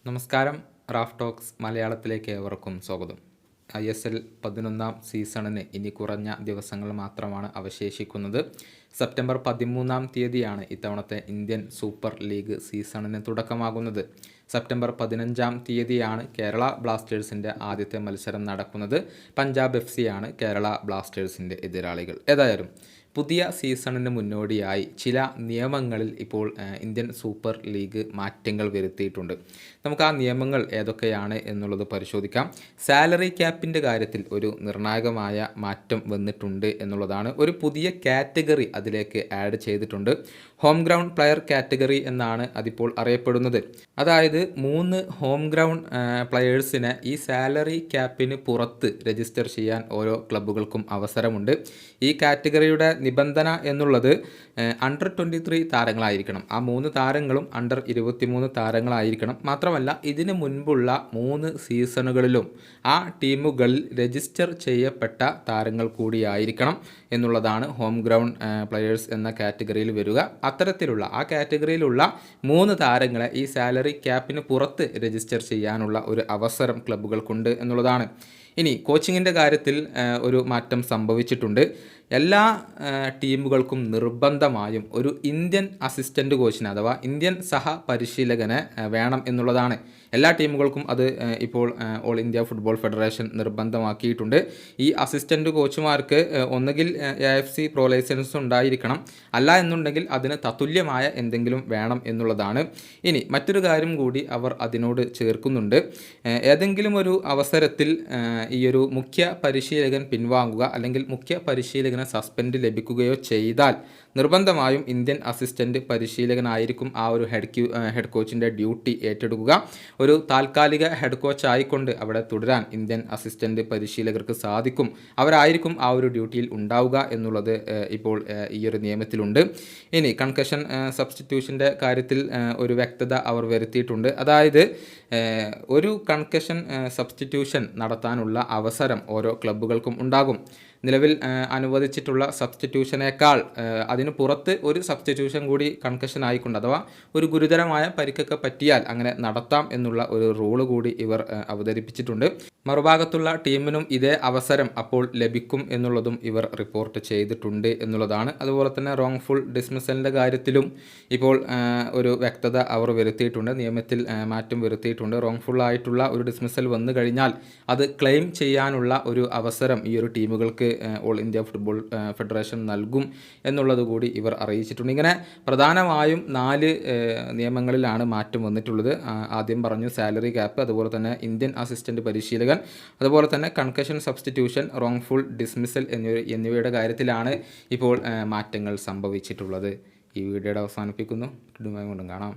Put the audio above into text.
നമസ്കാരം. Raf talks മലയാളത്തിലേക്ക് ഏവർക്കും സ്വാഗതം. ISL 11-ാം സീസണിന് ഇനി കുറഞ്ഞ ദിവസങ്ങൾ മാത്രമാണ് അവശേഷിക്കുന്നത്. സെപ്റ്റംബർ 13-ാം തീയതിയാണ് ഇത്തവണത്തെ ഇന്ത്യൻ സൂപ്പർ ലീഗ് സീസണിന് തുടക്കമാകുന്നത്. സെപ്റ്റംബർ 15-ാം തീയതിയാണ് കേരള ബ്ലാസ്റ്റേഴ്സിൻ്റെ ആദ്യത്തെ മത്സരം നടക്കുന്നത്. പഞ്ചാബ് FC ആണ് കേരള ബ്ലാസ്റ്റേഴ്സിൻ്റെ എതിരാളികൾ. ഏതായാലും പുതിയ സീസണിന് മുന്നോടിയായി ചില നിയമങ്ങളിൽ ഇപ്പോൾ ഇന്ത്യൻ സൂപ്പർ ലീഗ് മാറ്റങ്ങൾ വരുത്തിയിട്ടുണ്ട്. നമുക്ക് ആ നിയമങ്ങൾ ഏതൊക്കെയാണ് എന്നുള്ളത് പരിശോധിക്കാം. സാലറി ക്യാപ്പിൻ്റെ കാര്യത്തിൽ ഒരു നിർണായകമായ മാറ്റം വന്നിട്ടുണ്ട് എന്നുള്ളതാണ്. ഒരു പുതിയ കാറ്റഗറി അതിലേക്ക് ആഡ് ചെയ്തിട്ടുണ്ട്. ഹോം ഗ്രൗണ്ട് പ്ലെയർ കാറ്റഗറി എന്നാണ് അതിപ്പോൾ അറിയപ്പെടുന്നത്. അതായത് 3 ഹോം ഗ്രൗണ്ട് പ്ലെയേഴ്സിനെ ഈ സാലറി ക്യാപ്പിന് പുറത്ത് രജിസ്റ്റർ ചെയ്യാൻ ഓരോ ക്ലബ്ബുകൾക്കും അവസരമുണ്ട്. ഈ കാറ്റഗറിയുടെ നിബന്ധന എന്നുള്ളത് അണ്ടർ 23 താരങ്ങളായിരിക്കണം. ആ 3 താരങ്ങളും അണ്ടർ 23 താരങ്ങളായിരിക്കണം. മാത്രമല്ല ഇതിനു മുൻപുള്ള 3 സീസണുകളിലും ആ ടീമുകളിൽ രജിസ്റ്റർ ചെയ്യപ്പെട്ട താരങ്ങൾ കൂടിയായിരിക്കണം എന്നുള്ളതാണ് ഹോം ഗ്രൗണ്ട് പ്ലെയേഴ്സ് എന്ന കാറ്റഗറിയിൽ വരിക. അത്തരത്തിലുള്ള ആ കാറ്റഗറിയിലുള്ള 3 താരങ്ങളെ ഈ സാലറി ക്യാപ്പിന് പുറത്ത് രജിസ്റ്റർ ചെയ്യാനുള്ള ഒരു അവസരം ക്ലബ്ബുകൾക്കുണ്ട് എന്നുള്ളതാണ്. ഇനി കോച്ചിങ്ങിൻ്റെ കാര്യത്തിൽ ഒരു മാറ്റം സംഭവിച്ചിട്ടുണ്ട്. എല്ലാ ടീമുകൾക്കും നിർബന്ധമായും ഒരു ഇന്ത്യൻ അസിസ്റ്റൻ്റ് കോച്ചിനെ അഥവാ ഇന്ത്യൻ സഹ പരിശീലകനെ വേണം എന്നുള്ളതാണ്. എല്ലാ ടീമുകൾക്കും അത് ഇപ്പോൾ ഓൾ ഇന്ത്യ ഫുട്ബോൾ ഫെഡറേഷൻ നിർബന്ധമാക്കിയിട്ടുണ്ട്. ഈ അസിസ്റ്റൻ്റ് കോച്ചുമാർക്ക് ഒന്നുകിൽ AFC പ്രോ ലൈസൻസ് ഉണ്ടായിരിക്കണം, അല്ല എന്നുണ്ടെങ്കിൽ അതിന് തത്തുല്യമായ എന്തെങ്കിലും വേണം എന്നുള്ളതാണ്. ഇനി മറ്റൊരു കാര്യം കൂടി അവർ അതിനോട് ചേർക്കുന്നുണ്ട്. ഏതെങ്കിലും ഒരു അവസരത്തിൽ ഈ ഒരു മുഖ്യ പരിശീലകൻ പിൻവാങ്ങുക അല്ലെങ്കിൽ മുഖ്യ പരിശീലകന് സസ്പെൻഡ് ലഭിക്കുകയോ ചെയ്താൽ നിർബന്ധമായും ഇന്ത്യൻ അസിസ്റ്റൻ്റ് പരിശീലകനായിരിക്കും ആ ഒരു ഹെഡ് കോച്ചിൻ്റെ ഡ്യൂട്ടി ഏറ്റെടുക്കുക. ഒരു താൽക്കാലിക ഹെഡ് കോച്ച് ആയിക്കൊണ്ട് അവിടെ തുടരാൻ ഇന്ത്യൻ അസിസ്റ്റൻ്റ് പരിശീലകർക്ക് സാധിക്കും. അവരായിരിക്കും ആ ഒരു ഡ്യൂട്ടിയിൽ ഉണ്ടാവുക എന്നുള്ളത് ഇപ്പോൾ ഈ ഒരു നിയമത്തിലുണ്ട്. ഇനി കൺകഷൻ സബ്സ്റ്റിറ്റ്യൂഷൻ്റെ കാര്യത്തിൽ ഒരു വ്യക്തത അവർ വരുത്തിയിട്ടുണ്ട്. അതായത് ഒരു കൺകഷൻ സബ്സ്റ്റിറ്റ്യൂഷൻ നടത്താനുള്ള അവസരം ഓരോ ക്ലബ്ബുകൾക്കും ഉണ്ടാകും. നിലവിൽ അനുവദിച്ചിട്ടുള്ള സബ്സ്റ്റിറ്റ്യൂഷനേക്കാൾ അതിന് പുറത്ത് ഒരു സബ്സ്റ്റിറ്റ്യൂഷൻ കൂടി കൺകഷൻ ആയിക്കൊണ്ട് അഥവാ ഒരു ഗുരുതരമായ പരിക്കൊക്കെ പറ്റിയാൽ അങ്ങനെ നടത്താം എന്നുള്ള ഒരു റൂള് കൂടി ഇവർ അവതരിപ്പിച്ചിട്ടുണ്ട്. മറുഭാഗത്തുള്ള ടീമിനും ഇതേ അവസരം അപ്പോൾ ലഭിക്കും എന്നുള്ളതും ഇവർ റിപ്പോർട്ട് ചെയ്തിട്ടുണ്ട് എന്നുള്ളതാണ്. അതുപോലെ തന്നെ റോങ്ഫുൾ ഡിസ്മിസലിൻ്റെ കാര്യത്തിലും ഇപ്പോൾ ഒരു വ്യക്തത അവർ വരുത്തിയിട്ടുണ്ട്. നിയമത്തിൽ മാറ്റം വരുത്തിയിട്ടുണ്ട്. റോങ്ഫുൾ ആയിട്ടുള്ള ഒരു ഡിസ്മിസൽ വന്നു കഴിഞ്ഞാൽ അത് ക്ലെയിം ചെയ്യാനുള്ള ഒരു അവസരം ഈ ഒരു ടീമുകൾക്ക് ഓൾ ഇന്ത്യ ഫുട്ബോൾ ഫെഡറേഷൻ നൽകും എന്നുള്ളത് കൂടി ഇവർ അറിയിച്ചിട്ടുണ്ട്. ഇങ്ങനെ പ്രധാനമായും 4 നിയമങ്ങളിലാണ് മാറ്റം വന്നിട്ടുള്ളത്. ആദ്യം പറഞ്ഞു സാലറി ക്യാപ്പ്, അതുപോലെ തന്നെ ഇന്ത്യൻ അസിസ്റ്റൻ്റ് പരിശീലകൻ, അതുപോലെ തന്നെ കൺകഷൻ സബ്സ്റ്റിറ്റ്യൂഷൻ, റോങ്ഫുൾ ഡിസ്മിസൽ എന്നിവയുടെ കാര്യത്തിലാണ് ഇപ്പോൾ മാറ്റങ്ങൾ സംഭവിച്ചിട്ടുള്ളത്. ഈ വീഡിയോയുടെ അവസാനിപ്പിക്കുന്നു. കൊണ്ടും കാണാം.